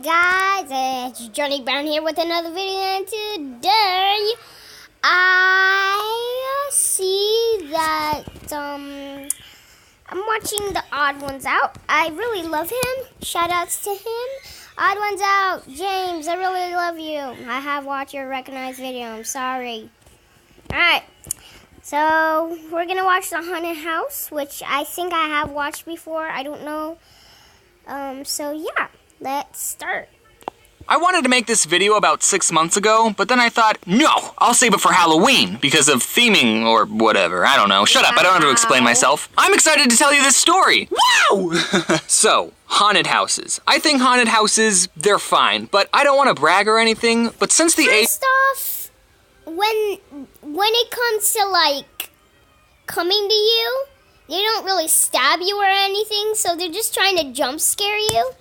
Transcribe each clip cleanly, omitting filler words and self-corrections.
guys, it's Johnny Brown here with another video, and today I see that I'm watching the Odd Ones Out. I really love him. Shout outs to him. Odd Ones Out, James, I really love you. I have watched your recognized video. I'm sorry. Alright, so we're gonna watch The Haunted House, which I think I have watched before. I don't know. So yeah, let's start. I wanted to make this video about 6 months ago, but then I thought, no, I'll save it for Halloween because of theming or whatever. I don't know. Shut up, I don't have to explain myself. I'm excited to tell you this story. Wow! So, haunted houses. I think haunted houses, they're fine, but I don't want to brag or anything, but since the First off, when it comes to like coming to you, they don't really stab you or anything, so they're just trying to jump scare you.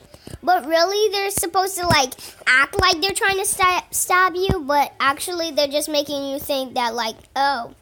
But really, they're supposed to like act like they're trying to stab you, but actually they're just making you think that like, oh,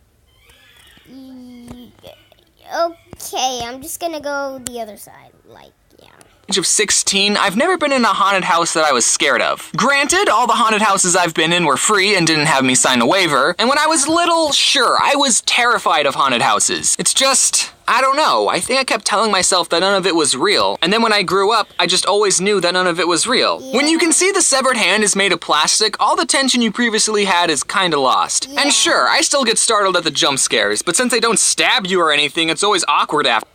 okay, I'm just gonna go the other side, like, yeah. Age of 16, I've never been in a haunted house that I was scared of. Granted, all the haunted houses I've been in were free and didn't have me sign a waiver, and when I was little, sure, I was terrified of haunted houses. It's just, I don't know, I think I kept telling myself that none of it was real, and then when I grew up, I just always knew that none of it was real. Yeah. When you can see the severed hand is made of plastic, all the tension you previously had is kinda lost. Yeah. And sure, I still get startled at the jump scares, but since they don't stab you or anything, it's always awkward after.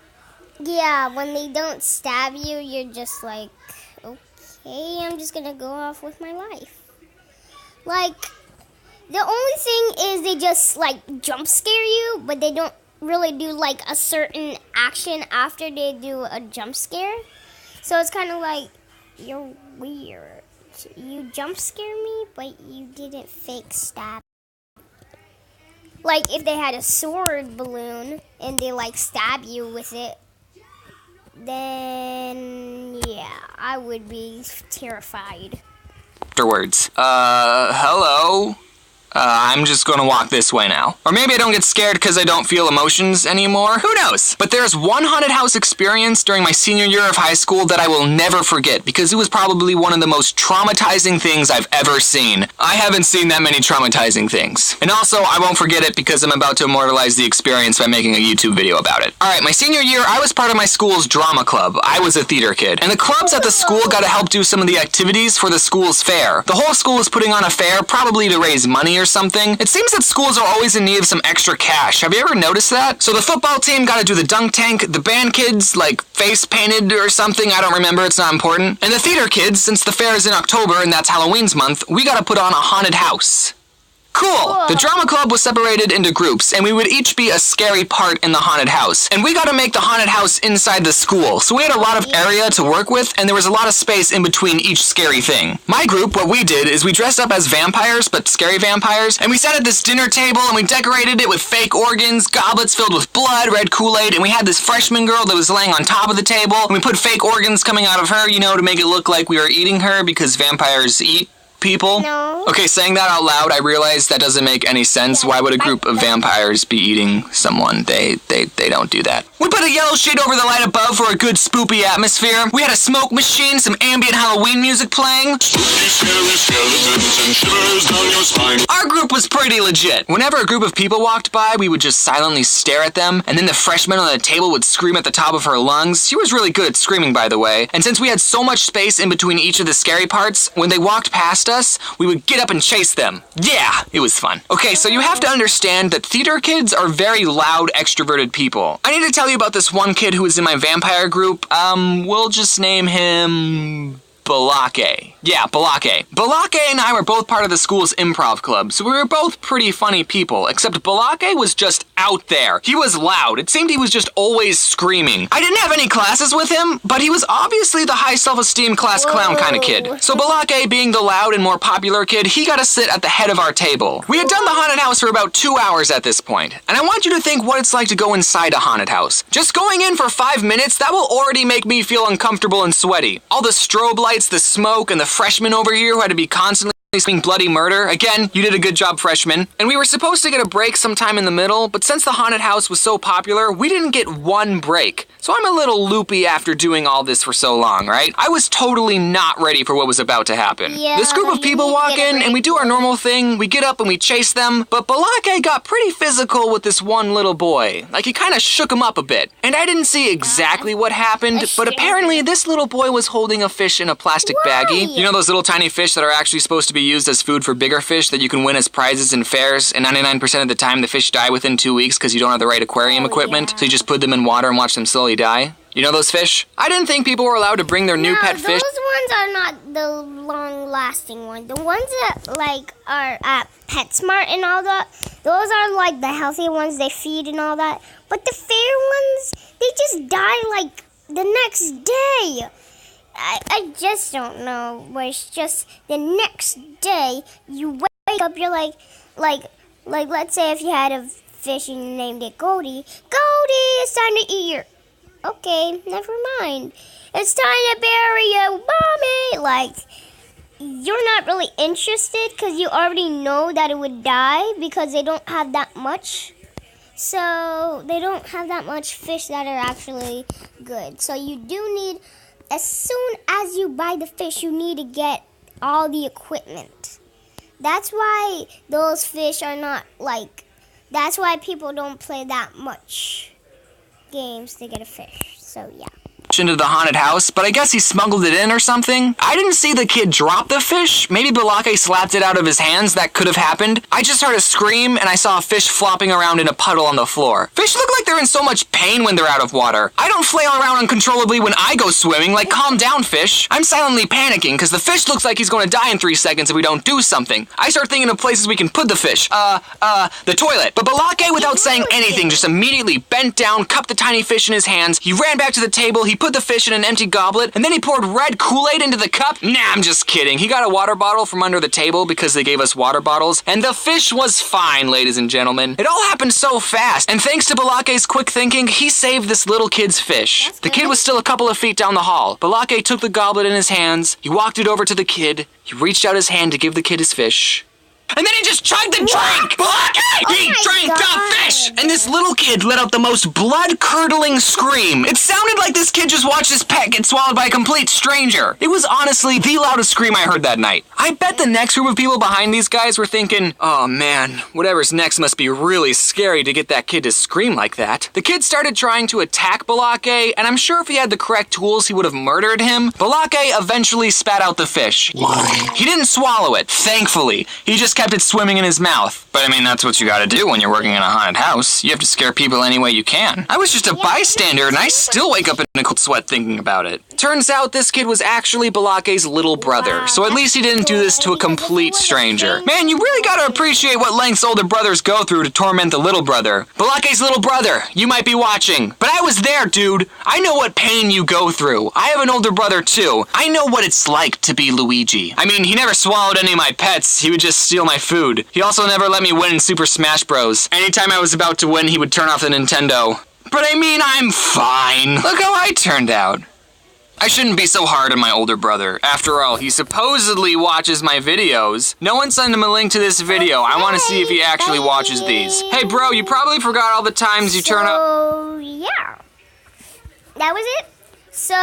Yeah, when they don't stab you, you're just like, okay, I'm just gonna go off with my life. Like, the only thing is they just, like, jump scare you, but they don't really do, like, a certain action after they do a jump scare. So it's kind of like, you're weird. You jump scare me, but you didn't fake stab. Like, if they had a sword balloon and they, like, stab you with it, then, yeah, I would be terrified. Afterwards. Hello? I'm just gonna walk this way now. Or maybe I don't get scared because I don't feel emotions anymore. Who knows? But there's one haunted house experience during my senior year of high school that I will never forget because it was probably one of the most traumatizing things I've ever seen. I haven't seen that many traumatizing things. And also, I won't forget it because I'm about to immortalize the experience by making a YouTube video about it. Alright, my senior year, I was part of my school's drama club. I was a theater kid. And the clubs at the school got to help do some of the activities for the school's fair. The whole school was putting on a fair, probably to raise money or something. It seems that schools are always in need of some extra cash. Have you ever noticed that? So the football team got to do the dunk tank, the band kids, like, face painted or something, I don't remember, it's not important. And the theater kids, since the fair is in October and that's Halloween's month, we got to put on a haunted house. Cool! The drama club was separated into groups, and we would each be a scary part in the haunted house. And we got to make the haunted house inside the school, so we had a lot of area to work with, and there was a lot of space in between each scary thing. My group, what we did is we dressed up as vampires, but scary vampires, and we sat at this dinner table, and we decorated it with fake organs, goblets filled with blood, red Kool-Aid, and we had this freshman girl that was laying on top of the table, and we put fake organs coming out of her, you know, to make it look like we were eating her, because vampires eat people? No. Okay, saying that out loud, I realize that doesn't make any sense. Why would a group of vampires be eating someone? They don't do that. We put a yellow shade over the light above for a good spoopy atmosphere. We had a smoke machine, some ambient Halloween music playing. Spooky, scary skeletons and shivers down your spine. Our group was pretty legit. Whenever a group of people walked by, we would just silently stare at them, and then the freshman on the table would scream at the top of her lungs. She was really good at screaming, by the way. And since we had so much space in between each of the scary parts, when they walked past us, we would get up and chase them. Yeah, it was fun. Okay, so you have to understand that theater kids are very loud, extroverted people. I need to tell you about this one kid who was in my vampire group. We'll just name him Balake. Yeah, Balake. Balake and I were both part of the school's improv club, so we were both pretty funny people, except Balake was just out there. He was loud. It seemed he was just always screaming. I didn't have any classes with him, but he was obviously the high self-esteem class clown kind of kid. So Balake, being the loud and more popular kid, he got to sit at the head of our table. We had done the haunted house for about 2 hours at this point, and I want you to think what it's like to go inside a haunted house. Just going in for 5 minutes, that will already make me feel uncomfortable and sweaty. All the strobe lights, the smoke, and the freshmen over here who had to be constantly being bloody murder. Again, you did a good job, freshman. And we were supposed to get a break sometime in the middle, but since the haunted house was so popular, we didn't get one break. So I'm a little loopy after doing all this for so long, right? I was totally not ready for what was about to happen. Yeah, this group of people walk in and we do our normal thing. We get up and we chase them, but Balake got pretty physical with this one little boy. Like, he kind of shook him up a bit. And I didn't see exactly what happened, but apparently this little boy was holding a fish in a plastic baggie. You know those little tiny fish that are actually supposed to be used as food for bigger fish that you can win as prizes in fairs, and 99% of the time the fish die within 2 weeks because you don't have the right aquarium equipment, so you just put them in water and watch them slowly die? You know those fish? I didn't think people were allowed to bring their new pet fish. Those ones are not the long-lasting ones. The ones that, like, are at PetSmart and all that, those are, like, the healthy ones they feed and all that. But the fair ones, they just die, like, the next day. I just don't know. Where it's just the next day, you wake up, you're like, let's say if you had a fish and you named it Goldie. Goldie, it's time to eat your... Okay, never mind. It's time to bury you, mommy. Like, you're not really interested because you already know that it would die because they don't have that much. So, they don't have that much fish that are actually good. So, you do need, as soon as you buy the fish, you need to get all the equipment. That's why those fish are not, like, that's why people don't play that much games to get a fish. So, yeah. Into the haunted house, but I guess he smuggled it in or something. I didn't see the kid drop the fish. Maybe Balake slapped it out of his hands. That could have happened. I just heard a scream and I saw a fish flopping around in a puddle on the floor. Fish look like they're in so much pain when they're out of water. I don't flail around uncontrollably when I go swimming. Like, calm down, fish. I'm silently panicking because the fish looks like he's going to die in 3 seconds if we don't do something. I start thinking of places we can put the fish. The toilet. But Balake, without saying anything, just immediately bent down, cupped the tiny fish in his hands. He ran back to the table. He put the fish in an empty goblet, and then he poured red Kool-Aid into the cup? Nah, I'm just kidding. He got a water bottle from under the table because they gave us water bottles, and the fish was fine, ladies and gentlemen. It all happened so fast, and thanks to Balake's quick thinking, he saved this little kid's fish. The kid was still a couple of feet down the hall. Balake took the goblet in his hands, he walked it over to the kid, he reached out his hand to give the kid his fish. And then he just chugged the drink! Balake! He drank the fish! And this little kid let out the most blood-curdling scream. It sounded like this kid just watched his pet get swallowed by a complete stranger. It was honestly the loudest scream I heard that night. I bet the next group of people behind these guys were thinking, oh man, whatever's next must be really scary to get that kid to scream like that. The kid started trying to attack Balake, and I'm sure if he had the correct tools, he would have murdered him. Balake eventually spat out the fish. He didn't swallow it, thankfully. He just kept it swimming in his mouth. But I mean, that's what you gotta do when you're working in a haunted house. You have to scare people any way you can. I was just a bystander and I still wake up in a cold sweat thinking about it. Turns out this kid was actually Balake's little brother, so at least he didn't do this to a complete stranger. Man, you really gotta appreciate what lengths older brothers go through to torment the little brother. Balake's little brother, you might be watching, but I was there, dude. I know what pain you go through. I have an older brother too. I know what it's like to be Luigi. I mean, he never swallowed any of my pets. He would just steal my food. He also never let me win in Super Smash Bros. Anytime I was about to win, he would turn off the Nintendo. But I mean, I'm fine. Look how I turned out. I shouldn't be so hard on my older brother. After all, he supposedly watches my videos. No one sent him a link to this video. I want to see if he actually watches these. Hey bro, you probably forgot all the times you turn up. So, yeah. That was it. So,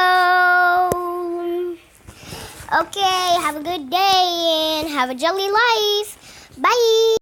okay, have a good day and have a jolly life. Bye.